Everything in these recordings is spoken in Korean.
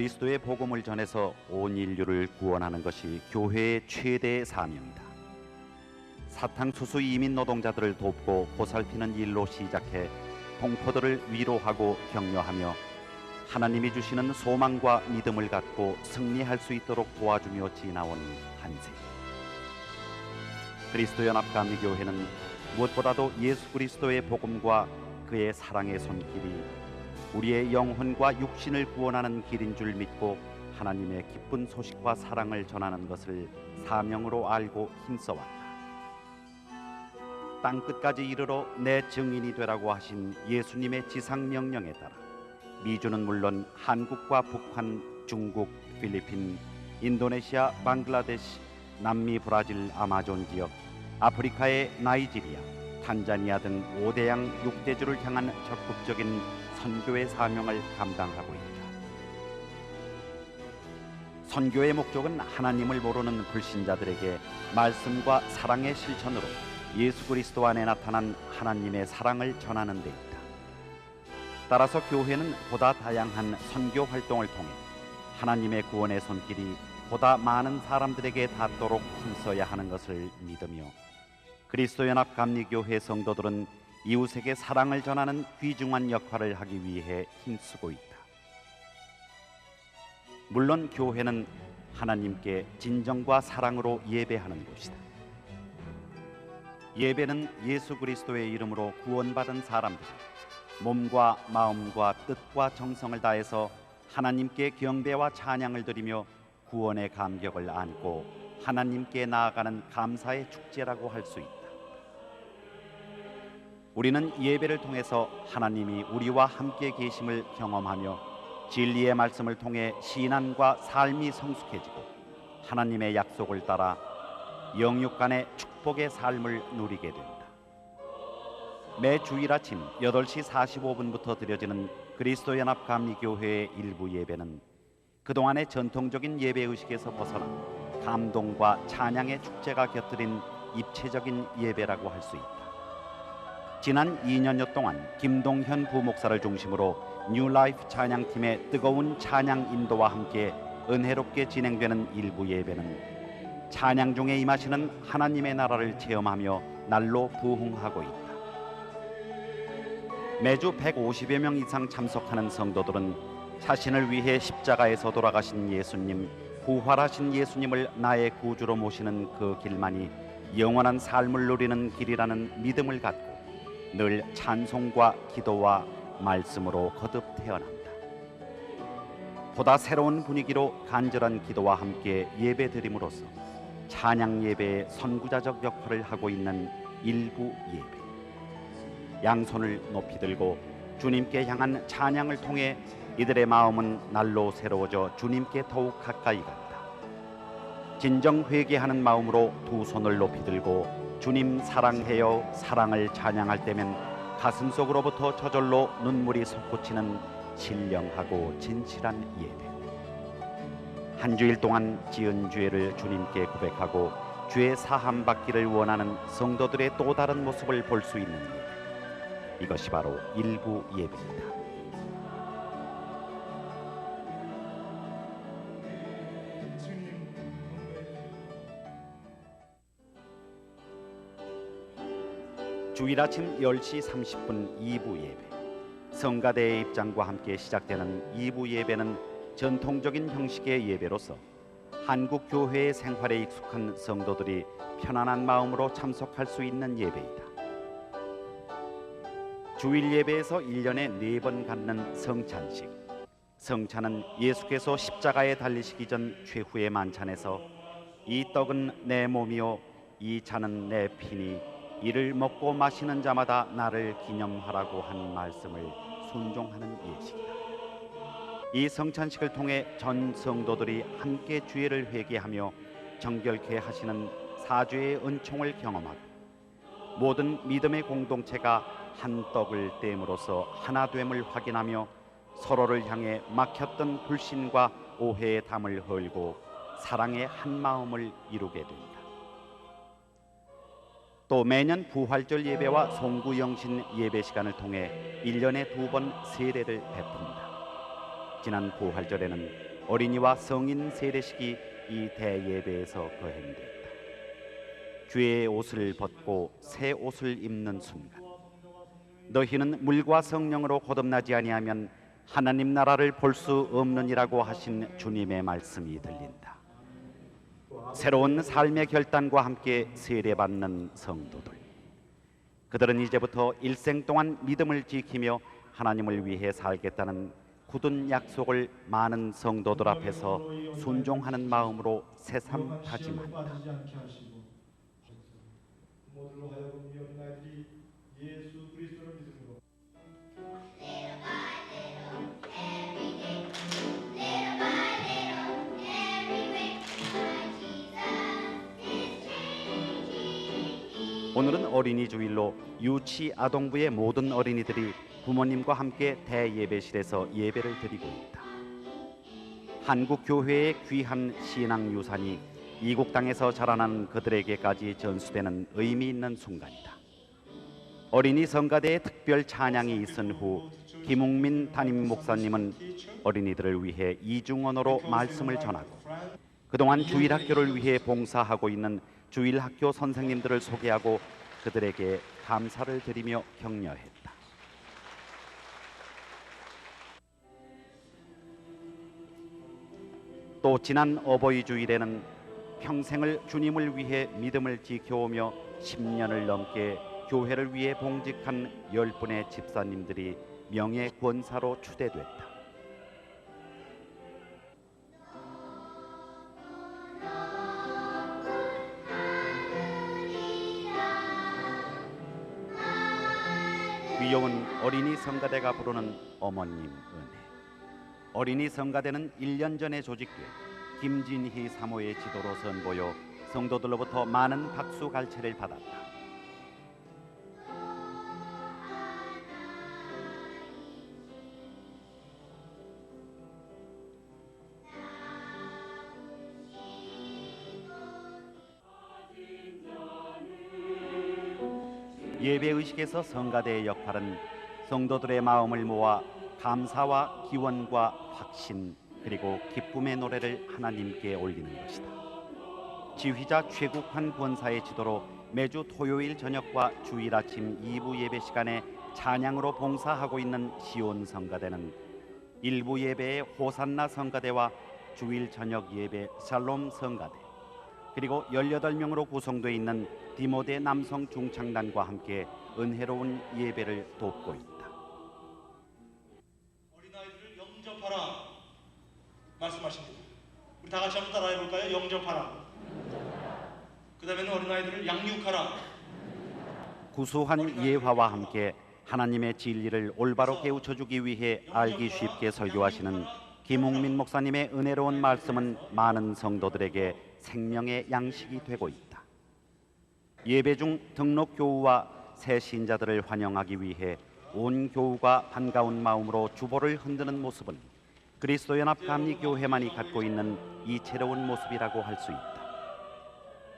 그리스도의 복음을 전해서 온 인류를 구원하는 것이 교회의 최대의 사명이다. 사탕수수 이민 노동자들을 돕고 보살피는 일로 시작해 동포들을 위로하고 격려하며 하나님이 주시는 소망과 믿음을 갖고 승리할 수 있도록 도와주며 지나온 한 세. 그리스도연합감리교회는 무엇보다도 예수 그리스도의 복음과 그의 사랑의 손길이 우리의 영혼과 육신을 구원하는 길인 줄 믿고 하나님의 기쁜 소식과 사랑을 전하는 것을 사명으로 알고 힘써왔다. 땅끝까지 이르러 내 증인이 되라고 하신 예수님의 지상명령에 따라 미주는 물론 한국과 북한, 중국, 필리핀, 인도네시아, 방글라데시, 남미, 브라질, 아마존 지역, 아프리카의 나이지리아, 탄자니아 등 5대양 6대주를 향한 적극적인 선교의 사명을 감당하고 있다. 선교의 목적은 하나님을 모르는 불신자들에게 말씀과 사랑의 실천으로 예수 그리스도 안에 나타난 하나님의 사랑을 전하는 데 있다. 따라서 교회는 보다 다양한 선교 활동을 통해 하나님의 구원의 손길이 보다 많은 사람들에게 닿도록 힘써야 하는 것을 믿으며 그리스도연합감리교회 성도들은 이웃에게 사랑을 전하는 귀중한 역할을 하기 위해 힘쓰고 있다. 물론 교회는 하나님께 진정과 사랑으로 예배하는 곳이다. 예배는 예수 그리스도의 이름으로 구원받은 사람들이 몸과 마음과 뜻과 정성을 다해서 하나님께 경배와 찬양을 드리며 구원의 감격을 안고 하나님께 나아가는 감사의 축제라고 할 수 있다. 우리는 예배를 통해서 하나님이 우리와 함께 계심을 경험하며 진리의 말씀을 통해 신앙과 삶이 성숙해지고 하나님의 약속을 따라 영육 간의 축복의 삶을 누리게 된다. 매 주일 아침 8시 45분부터 드려지는 그리스도연합감리교회의 일부 예배는 그동안의 전통적인 예배의식에서 벗어나 감동과 찬양의 축제가 곁들인 입체적인 예배라고 할 수 있다. 지난 2년여 동안 김동현 부목사를 중심으로 뉴라이프 찬양팀의 뜨거운 찬양 인도와 함께 은혜롭게 진행되는 일부 예배는 찬양 중에 임하시는 하나님의 나라를 체험하며 날로 부흥하고 있다. 매주 150여 명 이상 참석하는 성도들은 자신을 위해 십자가에서 돌아가신 예수님, 부활하신 예수님을 나의 구주로 모시는 그 길만이 영원한 삶을 누리는 길이라는 믿음을 갖고 늘 찬송과 기도와 말씀으로 거듭 태어난다. 보다 새로운 분위기로 간절한 기도와 함께 예배드림으로써 찬양 예배의 선구자적 역할을 하고 있는 일부 예배. 양손을 높이 들고 주님께 향한 찬양을 통해 이들의 마음은 날로 새로워져 주님께 더욱 가까이 간다. 진정 회개하는 마음으로 두 손을 높이 들고 주님 사랑해요 사랑을 찬양할 때면 가슴속으로부터 저절로 눈물이 솟구치는 신령하고 진실한 예배. 한 주일 동안 지은 죄를 주님께 고백하고 죄 사함 받기를 원하는 성도들의 또 다른 모습을 볼 수 있는 예배. 이것이 바로 일부 예배입니다. 주일 아침 10시 30분 2부 예배. 성가대의 입장과 함께 시작되는 2부 예배는 전통적인 형식의 예배로서 한국 교회의 생활에 익숙한 성도들이 편안한 마음으로 참석할 수 있는 예배이다. 주일 예배에서 1년에 4번 갖는 성찬식. 성찬은 예수께서 십자가에 달리시기 전 최후의 만찬에서 이 떡은 내 몸이요 이 잔은 내 피니 이를 먹고 마시는 자마다 나를 기념하라고 한 말씀을 순종하는 예식이다. 이 성찬식을 통해 전 성도들이 함께 죄를 회개하며 정결케 하시는 사죄의 은총을 경험하고 모든 믿음의 공동체가 한 떡을 떼음으로써 하나됨을 확인하며 서로를 향해 막혔던 불신과 오해의 담을 헐고 사랑의 한 마음을 이루게 된다. 또 매년 부활절 예배와 송구영신 예배 시간을 통해 1년에 2번 세례를 베푼다. 지난 부활절에는 어린이와 성인 세례식이 이 대예배에서 거행됐다. 죄의 옷을 벗고 새 옷을 입는 순간 너희는 물과 성령으로 거듭나지 아니하면 하나님 나라를 볼 수 없느니라고 하신 주님의 말씀이 들린다. 새로운 삶의 결단과 함께 세례받는 성도들, 그들은 이제부터 일생 동안 믿음을 지키며 하나님을 위해 살겠다는 굳은 약속을 많은 성도들 앞에서 순종하는 마음으로 새삼 다짐한다. 오늘은 어린이 주일로 유치 아동부의 모든 어린이들이 부모님과 함께 대예배실에서 예배를 드리고 있다. 한국 교회의 귀한 신앙 유산이 이국 땅에서 자라나는 그들에게까지 전수되는 의미 있는 순간이다. 어린이 성가대의 특별 찬양이 있은 후 김웅민 담임 목사님은 어린이들을 위해 이중언어로 말씀을 전하고 그동안 주일학교를 위해 봉사하고 있는 주일학교 선생님들을 소개하고 그들에게 감사를 드리며 격려했다. 또 지난 어버이 주일에는 평생을 주님을 위해 믿음을 지켜오며 10년을 넘게 교회를 위해 봉직한 10분의 집사님들이 명예 권사로 추대됐다. 귀여운 어린이 성가대가 부르는 어머님 은혜. 어린이 성가대는 1년 전에 조직돼 김진희 사모의 지도로 선보여 성도들로부터 많은 박수 갈채를 받았다. 예배의식에서 성가대의 역할은 성도들의 마음을 모아 감사와 기원과 확신 그리고 기쁨의 노래를 하나님께 올리는 것이다. 지휘자 최국환 권사의 지도로 매주 토요일 저녁과 주일 아침 2부 예배 시간에 찬양으로 봉사하고 있는 시온 성가대는 1부 예배의 호산나 성가대와 주일 저녁 예배 샬롬 성가대 그리고 18명으로 구성되어 있는 디모데 남성 중창단과 함께 은혜로운 예배를 돕고 있다. 어린아이들을 영접하라 말씀하십니다. 우리 다 같이 한번 따라해 볼까요? 영접하라. 그 다음에는 어린아이들을 양육하라. 구수한 예화와 함께 하나님의 진리를 올바로 깨우쳐주기 위해 알기 쉽게 설교하시는 김웅민 목사님의 은혜로운 말씀은 많은 성도들에게 생명의 양식이 되고 있다. 예배 중 등록 교우와 새 신자들을 환영하기 위해 온 교우가 반가운 마음으로 주보를 흔드는 모습은 그리스도연합감리교회만이 갖고 있는 이채로운 모습이라고 할 수 있다.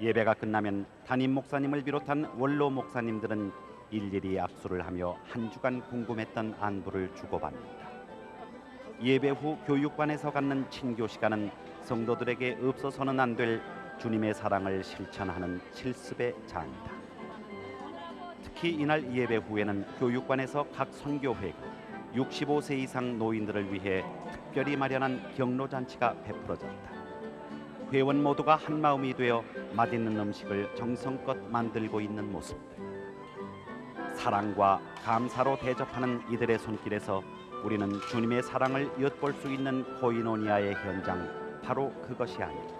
예배가 끝나면 담임 목사님을 비롯한 원로 목사님들은 일일이 악수를 하며 한 주간 궁금했던 안부를 주고받는다. 예배 후 교육관에서 갖는 친교 시간은 성도들에게 없어서는 안 될 주님의 사랑을 실천하는 실습의 장이다. 특히 이날 예배 후에는 교육관에서 각 선교회가 65세 이상 노인들을 위해 특별히 마련한 격로잔치가 베풀어졌다. 회원 모두가 한 마음이 되어 맛있는 음식을 정성껏 만들고 있는 모습들. 사랑과 감사로 대접하는 이들의 손길에서 우리는 주님의 사랑을 엿볼 수 있는 코이노니아의 현장, 바로 그것이 아닐까.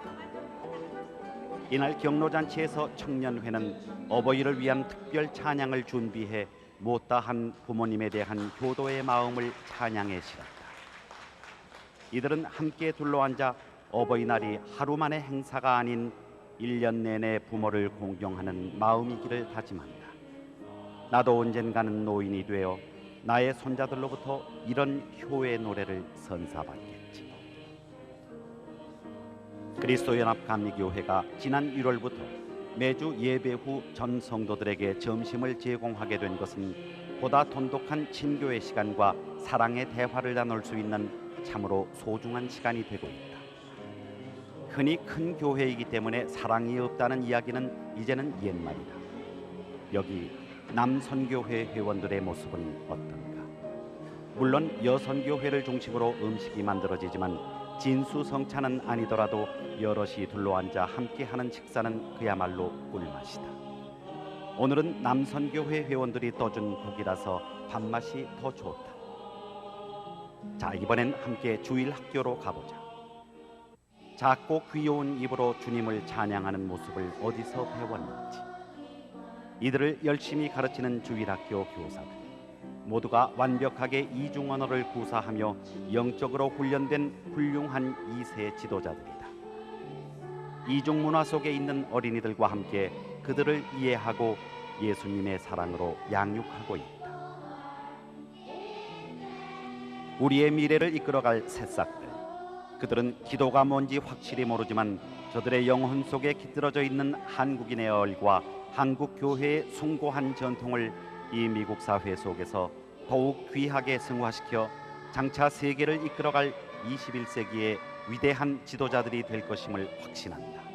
이날 격로잔치에서 청년회는 어버이를 위한 특별 찬양을 준비해 못다한 부모님에 대한 효도의 마음을 찬양에 실었다. 이들은 함께 둘러앉아 어버이날이 하루만의 행사가 아닌 1년 내내 부모를 공경하는 마음이기를 다짐한다. 나도 언젠가는 노인이 되어 나의 손자들로부터 이런 효의 노래를 선사받겠지. 그리스도연합감리교회가 지난 1월부터 매주 예배 후 전 성도들에게 점심을 제공하게 된 것은 보다 돈독한 친교의 시간과 사랑의 대화를 나눌 수 있는 참으로 소중한 시간이 되고 있다. 흔히 큰 교회이기 때문에 사랑이 없다는 이야기는 이제는 옛말이다. 여기 남선교회 회원들의 모습은 어떤가? 물론 여선교회를 중심으로 음식이 만들어지지만 진수성찬은 아니더라도 여럿이 둘러앉아 함께하는 식사는 그야말로 꿀맛이다. 오늘은 남선교회 회원들이 떠준 고기라서 밥맛이 더 좋다. 자, 이번엔 함께 주일 학교로 가보자. 작고 귀여운 입으로 주님을 찬양하는 모습을 어디서 배웠는지, 이들을 열심히 가르치는 주일학교 교사들, 모두가 완벽하게 이중 언어를 구사하며 영적으로 훈련된 훌륭한 2세 지도자들이다. 이중 문화 속에 있는 어린이들과 함께 그들을 이해하고 예수님의 사랑으로 양육하고 있다. 우리의 미래를 이끌어갈 새싹들, 그들은 기도가 뭔지 확실히 모르지만 저들의 영혼 속에 깃들어져 있는 한국인의 얼과 한국 교회의 숭고한 전통을 이 미국 사회 속에서 더욱 귀하게 승화시켜 장차 세계를 이끌어갈 21세기의 위대한 지도자들이 될 것임을 확신한다.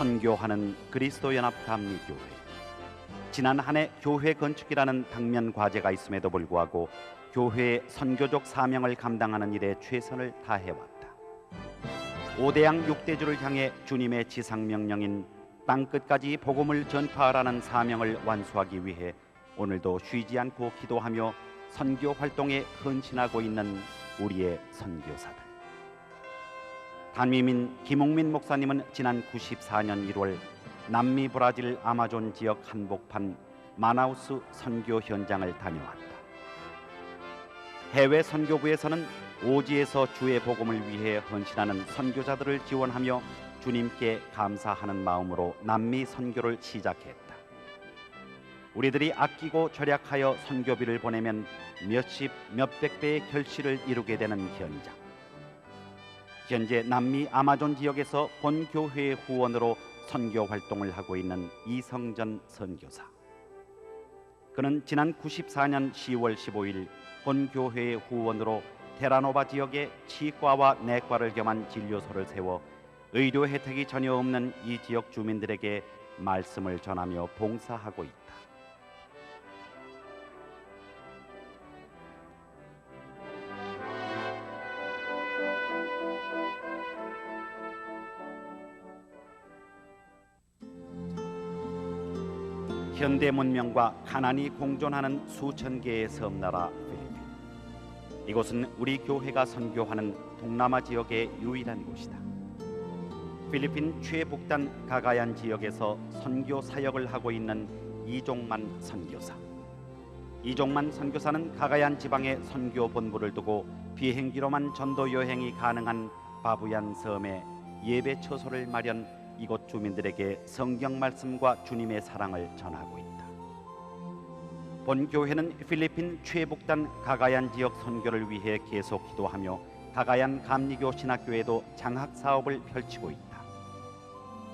선교하는 그리스도연합감리교회. 지난 한 해 교회 건축이라는 당면 과제가 있음에도 불구하고 교회의 선교적 사명을 감당하는 일에 최선을 다해왔다. 5대양 6대주를 향해 주님의 지상명령인 땅끝까지 복음을 전파하라는 사명을 완수하기 위해 오늘도 쉬지 않고 기도하며 선교 활동에 헌신하고 있는 우리의 선교사들. 담임인 김홍민 목사님은 지난 94년 1월 남미 브라질 아마존 지역 한복판 마나우스 선교 현장을 다녀왔다. 해외 선교부에서는 오지에서 주의 복음을 위해 헌신하는 선교자들을 지원하며 주님께 감사하는 마음으로 남미 선교를 시작했다. 우리들이 아끼고 절약하여 선교비를 보내면 몇십, 몇백 배의 결실을 이루게 되는 현장. 현재 남미 아마존 지역에서 본교회의 후원으로 선교 활동을 하고 있는 이성전 선교사. 그는 지난 94년 10월 15일 본교회의 후원으로 테라노바 지역에 치과와 내과를 겸한 진료소를 세워 의료 혜택이 전혀 없는 이 지역 주민들에게 말씀을 전하며 봉사하고 있다. 현대 문명과 가난이 공존하는 수천 개의 섬나라 필리핀. 이곳은 우리 교회가 선교하는 동남아 지역의 유일한 곳이다. 필리핀 최북단 가가얀 지역에서 선교 사역을 하고 있는 이종만 선교사. 이종만 선교사는 가가얀 지방에 선교 본부를 두고 비행기로만 전도 여행이 가능한 바부얀 섬에 예배 처소를 마련, 이곳 주민들에게 성경 말씀과 주님의 사랑을 전하고 있다. 본교회는 필리핀 최북단 가가얀 지역 선교를 위해 계속 기도하며 가가얀 감리교 신학교에도 장학 사업을 펼치고 있다.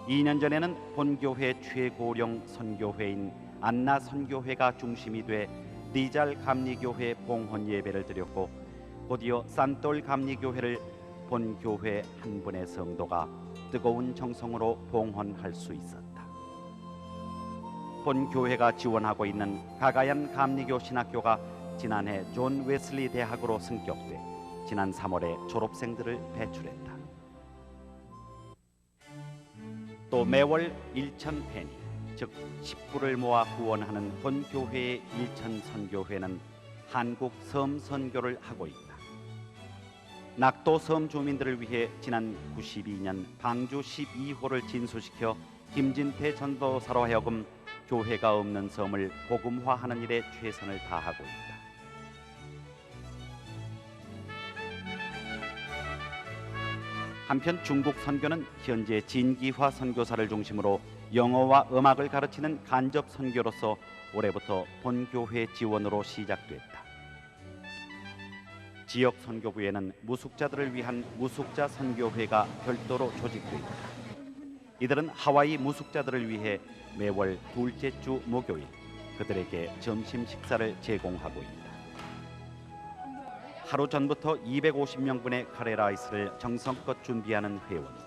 2년 전에는 본교회 최고령 선교회인 안나 선교회가 중심이 돼 리잘 감리교회 봉헌 예배를 드렸고, 곧이어 산돌 감리교회를 본교회 한 분의 성도가 뜨거운 정성으로 봉헌할 수 있었다. 본교회가 지원하고 있는 가가얀 감리교 신학교가 지난해 존 웨슬리 대학으로 승격돼 지난 3월에 졸업생들을 배출했다. 또 매월 일천 페니, 즉 10불을 모아 후원하는 본교회의 일천 선교회는 한국 섬 선교를 하고 있다. 낙도 섬 주민들을 위해 지난 92년 방주 12호를 진수시켜 김진태 전도사로 하여금 교회가 없는 섬을 복음화하는 일에 최선을 다하고 있다. 한편 중국 선교는 현재 진기화 선교사를 중심으로 영어와 음악을 가르치는 간접 선교로서 올해부터 본교회 지원으로 시작됐다. 지역 선교부에는 무숙자들을 위한 무숙자 선교회가 별도로 조직돼 있다. 이들은 하와이 무숙자들을 위해 매월 둘째 주 목요일 그들에게 점심 식사를 제공하고 있다. 하루 전부터 250명분의 카레 라이스를 정성껏 준비하는 회원들.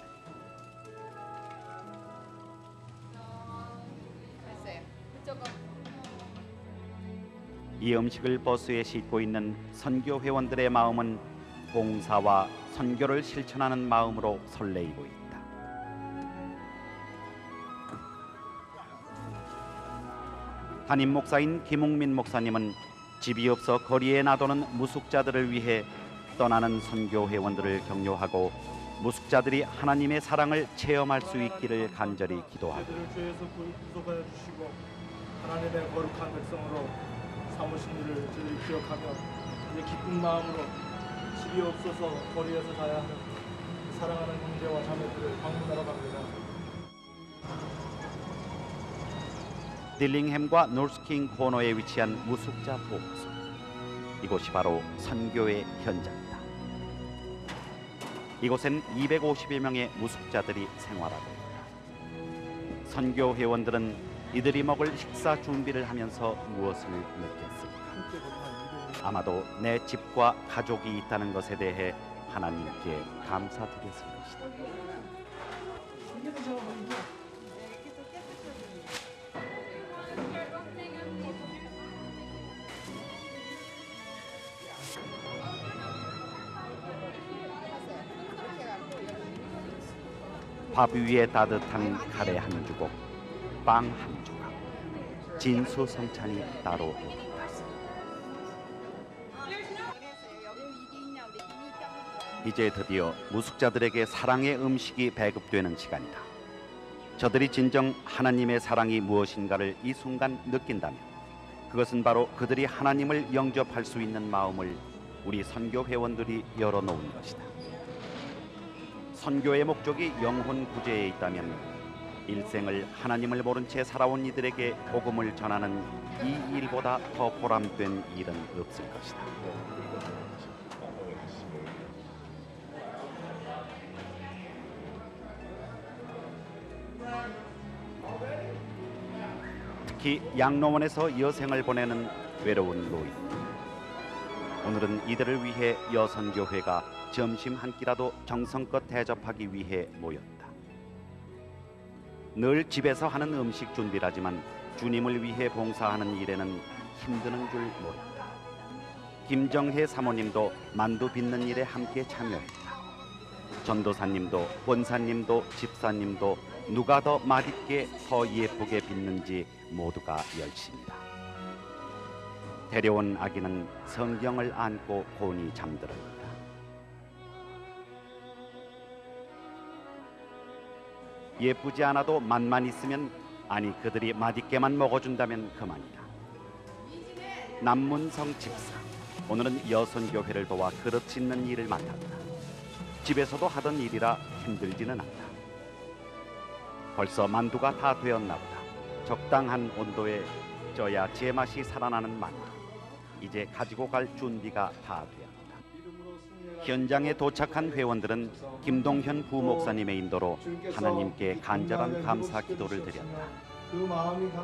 이 음식을 버스에 싣고 있는 선교 회원들의 마음은 봉사와 선교를 실천하는 마음으로 설레이고 있다. 담임 목사인 김웅민 목사님은 집이 없어 거리에 놔두는 무숙자들을 위해 떠나는 선교 회원들을 격려하고 무숙자들이 하나님의 사랑을 체험할 수 있기를 간절히 기도하고 저희들을 죄에서 구속하여 주시고 하나님의 거룩한 백성으로 삼으신 일을 저희들이 기억하며 이제 기쁜 마음으로 집이 없어서 거리에서 가야 하는 사랑하는 형제와 자매들을 방문하러 갑니다. 딜링햄과 노스킹 코너에 위치한 무숙자 보호소. 이곳이 바로 선교의 현장이다. 이곳엔 250여 명의 무숙자들이 생활하고 있다. 선교 회원들은 이들이 먹을 식사 준비를 하면서 무엇을 느꼈을까? 아마도 내 집과 가족이 있다는 것에 대해 하나님께 감사드렸을 것이다. 밥 위에 따뜻한 카레 한 주걱, 빵 한 조각, 진수성찬이 따로 없다. 이제 드디어 무숙자들에게 사랑의 음식이 배급되는 시간이다. 저들이 진정 하나님의 사랑이 무엇인가를 이 순간 느낀다면 그것은 바로 그들이 하나님을 영접할 수 있는 마음을 우리 선교 회원들이 열어놓은 것이다. 선교의 목적이 영혼 구제에 있다면 일생을 하나님을 모른 채 살아온 이들에게 복음을 전하는 이 일보다 더 보람된 일은 없을 것이다. 특히 양로원에서 여생을 보내는 외로운 노인. 오늘은 이들을 위해 여선교회가 점심 한 끼라도 정성껏 대접하기 위해 모였다. 늘 집에서 하는 음식 준비라지만 주님을 위해 봉사하는 일에는 힘드는 줄 모른다. 김정혜 사모님도 만두 빚는 일에 함께 참여했다. 전도사님도 권사님도 집사님도 누가 더 맛있게 더 예쁘게 빚는지 모두가 열심이다. 데려온 아기는 성경을 안고 곤히 잠들어 있다. 예쁘지 않아도 맛만 있으면, 아니 그들이 맛있게만 먹어준다면 그만이다. 남문성 집사, 오늘은 여선교회를 도와 그릇 씻는 일을 맡았다. 집에서도 하던 일이라 힘들지는 않다. 벌써 만두가 다 되었나 보다. 적당한 온도에 쪄야 제맛이 살아나는 만두. 이제 가지고 갈 준비가 다 되었다. 현장에 도착한 회원들은 김동현 부목사님의 인도로 하나님께 간절한 감사 기도를 드렸다.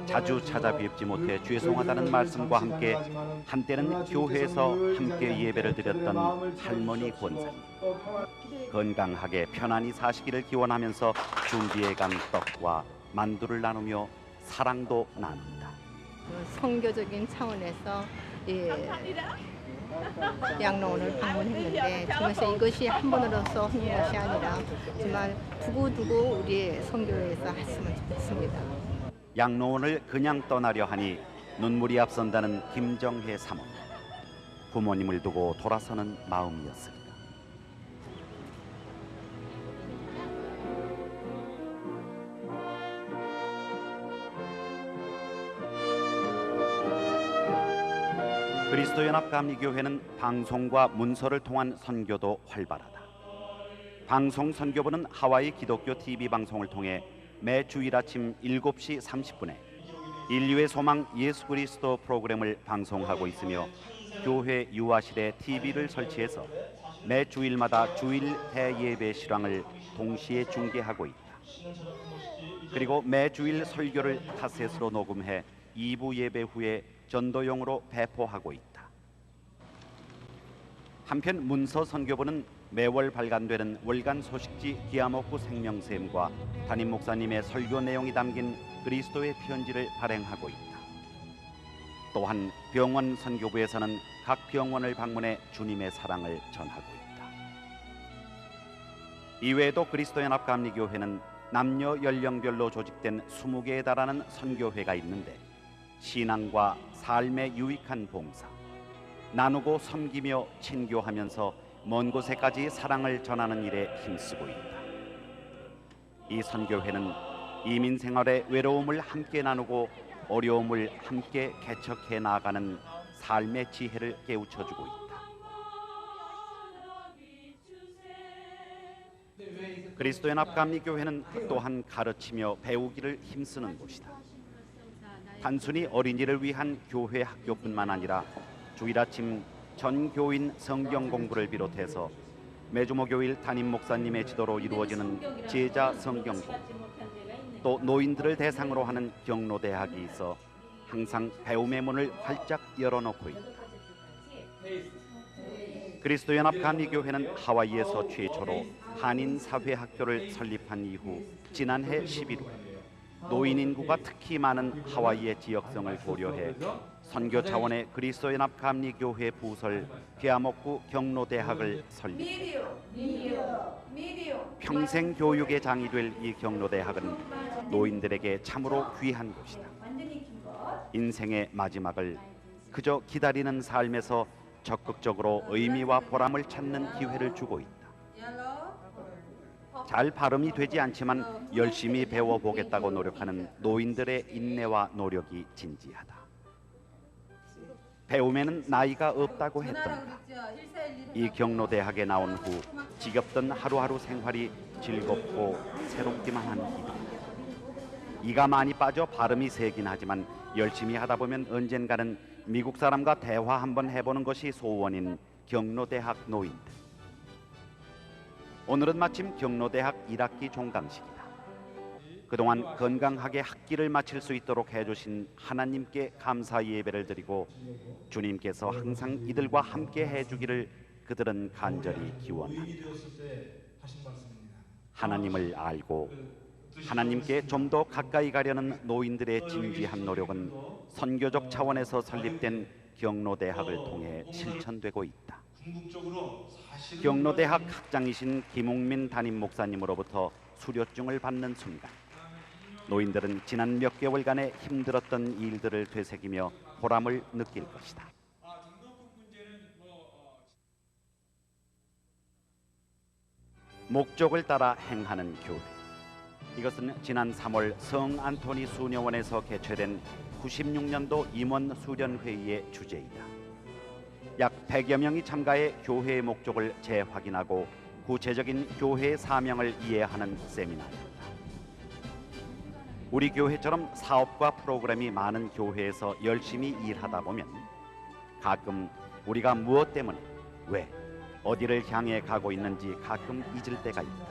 자주 찾아뵙지 못해 죄송하다는 말씀과 함께 한때는 교회에서 함께 예배를 드렸던 할머니 권사님, 건강하게 편안히 사시기를 기원하면서 준비해간 떡과 만두를 나누며 사랑도 나눈다. 선교적인 차원에서 양로원을 방문했는데 정말 이것이 한 번으로서 하는 것이 아니라 정말 두고두고 우리 선교회에서 했으면 좋겠습니다. 양로원을 그냥 떠나려 하니 눈물이 앞선다는 김정혜 사모님. 부모님을 두고 돌아서는 마음이었습니다. 그리스도연합감리교회는 방송과 문서를 통한 선교도 활발하다. 방송 선교부는 하와이 기독교 TV 방송을 통해 매 주일 아침 7시 30분에 인류의 소망 예수 그리스도 프로그램을 방송하고 있으며 교회 유아실에 TV를 설치해서 매 주일마다 주일 대예배 실황을 동시에 중계하고 있다. 그리고 매 주일 설교를 카셋으로 녹음해 2부 예배 후에 전도용으로 배포하고 있다. 한편 문서 선교부는 매월 발간되는 월간 소식지 기아목구 생명샘과 담임 목사님의 설교 내용이 담긴 그리스도의 편지를 발행하고 있다. 또한 병원 선교부에서는 각 병원을 방문해 주님의 사랑을 전하고 있다. 이외에도 그리스도연합감리교회는 남녀 연령별로 조직된 20개에 달하는 선교회가 있는데 신앙과 삶에 유익한 봉사, 나누고 섬기며 친교하면서 먼 곳에까지 사랑을 전하는 일에 힘쓰고 있다. 이 선교회는 이민 생활의 외로움을 함께 나누고 어려움을 함께 개척해 나아가는 삶의 지혜를 깨우쳐주고 있다. 그리스도연합감리교회는 또한 가르치며 배우기를 힘쓰는 곳이다. 단순히 어린이를 위한 교회 학교뿐만 아니라 주일 아침 전 교인 성경 공부를 비롯해서 매주 목요일 담임 목사님의 지도로 이루어지는 제자 성경 공부, 또 노인들을 대상으로 하는 경로대학이 있어 항상 배움의 문을 활짝 열어놓고 있다. 그리스도연합감리교회는 하와이에서 최초로 한인 사회학교를 설립한 이후 지난해 11월 노인 인구가 특히 많은 하와이의 지역성을 고려해 선교 차원의 그리스도연합감리교회 부설 기아목구 경로대학을 설립. 평생 교육의 장이 될 이 경로대학은 노인들에게 참으로 귀한 곳이다. 인생의 마지막을 그저 기다리는 삶에서 적극적으로 의미와 보람을 찾는 기회를 주고 있다. 잘 발음이 되지 않지만 열심히 배워보겠다고 노력하는 노인들의 인내와 노력이 진지하다. 배움에는 나이가 없다고 했던가. 이 경로대학에 나온 후 지겹던 하루하루 생활이 즐겁고 새롭기만 한 이들. 이가 많이 빠져 발음이 세긴 하지만 열심히 하다 보면 언젠가는 미국 사람과 대화 한번 해보는 것이 소원인 경로대학 노인들. 오늘은 마침 경로대학 1학기 종강식이다. 그동안 건강하게 학기를 마칠 수 있도록 해주신 하나님께 감사 예배를 드리고 주님께서 항상 이들과 함께 해주기를 그들은 간절히 기원한다. 하나님을 알고 하나님께 좀 더 가까이 가려는 노인들의 진지한 노력은 선교적 차원에서 설립된 경로대학을 통해 실천되고 있다. 경로대학 학장이신 김웅민 담임 목사님으로부터 수료증을 받는 순간 노인들은 지난 몇 개월간의 힘들었던 일들을 되새기며 보람을 느낄 것이다. 목적을 따라 행하는 교회. 이것은 지난 3월 성 안토니 수녀원에서 개최된 96년도 임원 수련회의의 주제이다. 약 100여 명이 참가해 교회의 목적을 재확인하고 구체적인 교회의 사명을 이해하는 세미나였다. 우리 교회처럼 사업과 프로그램이 많은 교회에서 열심히 일하다 보면 가끔 우리가 무엇 때문에, 왜, 어디를 향해 가고 있는지 가끔 잊을 때가 있다.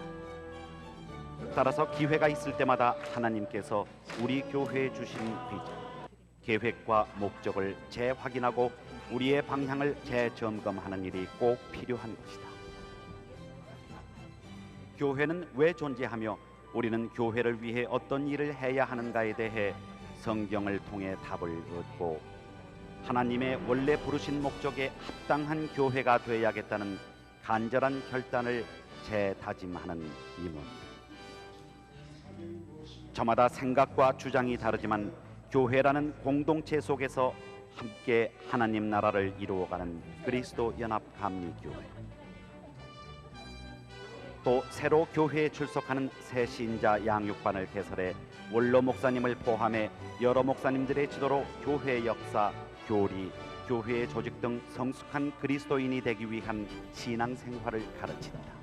따라서 기회가 있을 때마다 하나님께서 우리 교회에 주신 비전, 계획과 목적을 재확인하고 우리의 방향을 재점검하는 일이 꼭 필요한 것이다. 교회는 왜 존재하며 우리는 교회를 위해 어떤 일을 해야 하는가에 대해 성경을 통해 답을 얻고 하나님의 원래 부르신 목적에 합당한 교회가 되어야겠다는 간절한 결단을 재다짐하는 임원. 저마다 생각과 주장이 다르지만 교회라는 공동체 속에서 함께 하나님 나라를 이루어가는 그리스도 연합 감리교회. 또 새로 교회에 출석하는 새 신자 양육반을 개설해 원로 목사님을 포함해 여러 목사님들의 지도로 교회 역사, 교리, 교회의 조직 등 성숙한 그리스도인이 되기 위한 신앙생활을 가르친다.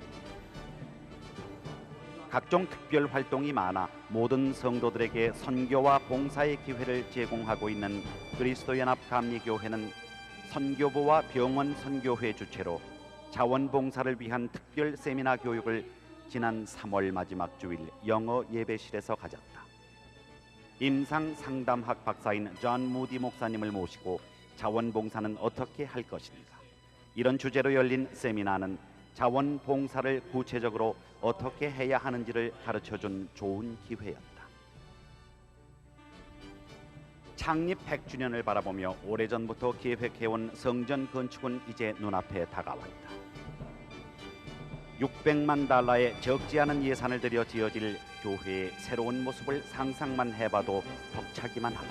각종 특별 활동이 많아 모든 성도들에게 선교와 봉사의 기회를 제공하고 있는 그리스도연합감리교회는 선교부와 병원 선교회 주최로 자원봉사를 위한 특별 세미나 교육을 지난 3월 마지막 주일 영어 예배실에서 가졌다. 임상 상담학 박사인 존 무디 목사님을 모시고 자원봉사는 어떻게 할 것인가, 이런 주제로 열린 세미나는 자원봉사를 구체적으로 어떻게 해야 하는지를 가르쳐준 좋은 기회였다. 창립 100주년을 바라보며 오래전부터 계획해온 성전 건축은 이제 눈앞에 다가왔다. 600만 달러의 적지 않은 예산을 들여 지어질 교회의 새로운 모습을 상상만 해봐도 벅차기만 하다.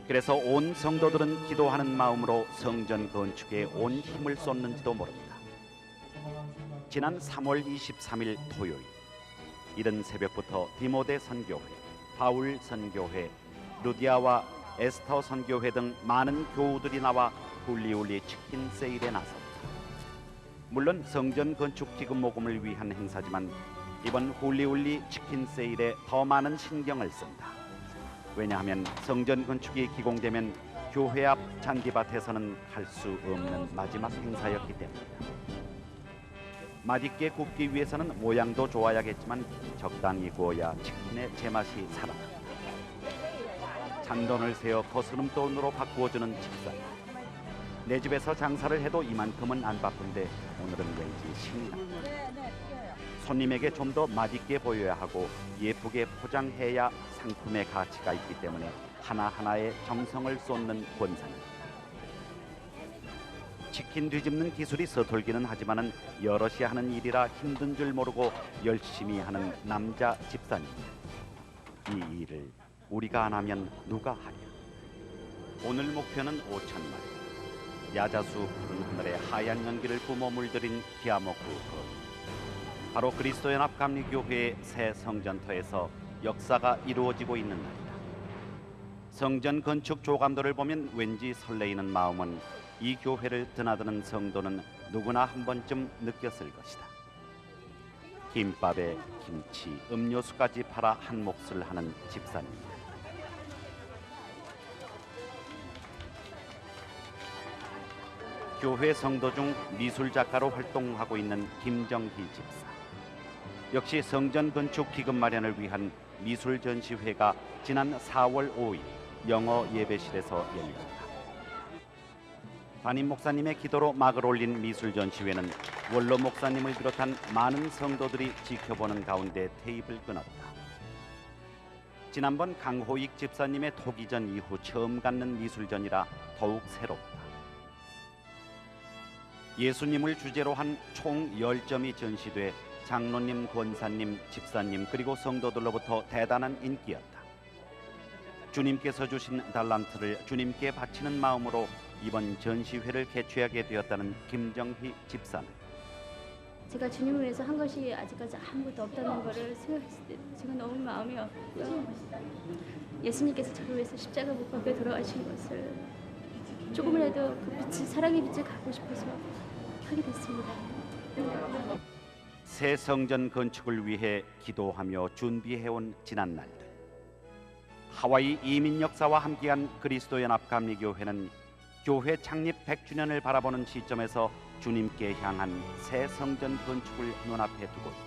그래서 온 성도들은 기도하는 마음으로 성전 건축에 온 힘을 쏟는지도 모른다. 지난 3월 23일 토요일, 이른 새벽부터 디모데 선교회, 바울 선교회, 루디아와 에스터 선교회 등 많은 교우들이 나와 훌리훌리 치킨 세일에 나섰다. 물론 성전 건축 기금 모금을 위한 행사지만 이번 훌리훌리 치킨 세일에 더 많은 신경을 쓴다. 왜냐하면 성전 건축이 기공되면 교회 앞 잔디밭에서는 할 수 없는 마지막 행사였기 때문이다. 맛있게 굽기 위해서는 모양도 좋아야겠지만 적당히 구워야 치킨의 제맛이 살아난다. 잔돈을 세어 거스름돈으로 바꾸어주는 집사님. 내 집에서 장사를 해도 이만큼은 안 바쁜데 오늘은 왠지 신이 난다. 손님에게 좀 더 맛있게 보여야 하고 예쁘게 포장해야 상품의 가치가 있기 때문에 하나하나에 정성을 쏟는 권사님. 치킨 뒤집는 기술이 서툴기는 하지만은 여럿이 하는 일이라 힘든 줄 모르고 열심히 하는 남자 집사님. 이 일을 우리가 안 하면 누가 하랴. 오늘 목표는 5,000마리. 야자수 푸른 하늘에 하얀 연기를 뿜어 물들인 기아목구 거리. 바로 그리스도연합 감리교회의 새 성전터에서 역사가 이루어지고 있는 날이다. 성전 건축 조감도를 보면 왠지 설레이는 마음은 이 교회를 드나드는 성도는 누구나 한 번쯤 느꼈을 것이다. 김밥에 김치, 음료수까지 팔아 한 몫을 하는 집사님. 교회 성도 중 미술 작가로 활동하고 있는 김정희 집사. 역시 성전 건축 기금 마련을 위한 미술 전시회가 지난 4월 5일 영어 예배실에서 열렸다. 담임 목사님의 기도로 막을 올린 미술 전시회는 원로 목사님을 비롯한 많은 성도들이 지켜보는 가운데 테이블 끊었다. 지난번 강호익 집사님의 토기전 이후 처음 갖는 미술전이라 더욱 새롭다. 예수님을 주제로 한 총 10점이 전시돼 장로님, 권사님, 집사님 그리고 성도들로부터 대단한 인기였다. 주님께서 주신 달란트를 주님께 바치는 마음으로 이번 전시회를 개최하게 되었다는 김정희 집사는 제가 주님을 위해서 한 것이 아직까지 아무것도 없다는 것을 생각했을 때 제가 너무 마음이 아프고 예수님께서 저를 위해서 십자가 못 박혀 돌아가신 것을 조금이라도 그 빛을, 사랑의 빛을 갖고 싶어서 하게 됐습니다. 새 성전 건축을 위해 기도하며 준비해온 지난 날들. 하와이 이민 역사와 함께한 그리스도연합 감리교회는 교회 창립 100주년을 바라보는 시점에서 주님께 향한 새 성전 건축을 눈앞에 두고 있다.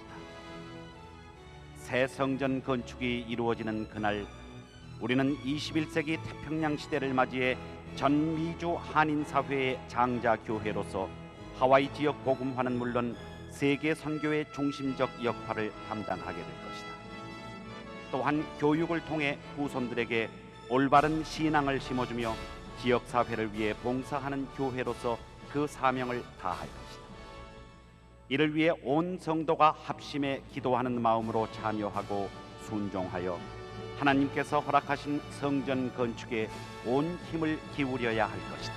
새 성전 건축이 이루어지는 그날, 우리는 21세기 태평양 시대를 맞이해 전미주 한인사회의 장자교회로서 하와이 지역 복음화는 물론 세계 선교의 중심적 역할을 담당하게 될 것이다. 또한 교육을 통해 후손들에게 올바른 신앙을 심어주며 지역사회를 위해 봉사하는 교회로서 그 사명을 다할 것이다. 이를 위해 온 성도가 합심해 기도하는 마음으로 참여하고 순종하여 하나님께서 허락하신 성전 건축에 온 힘을 기울여야 할 것이다.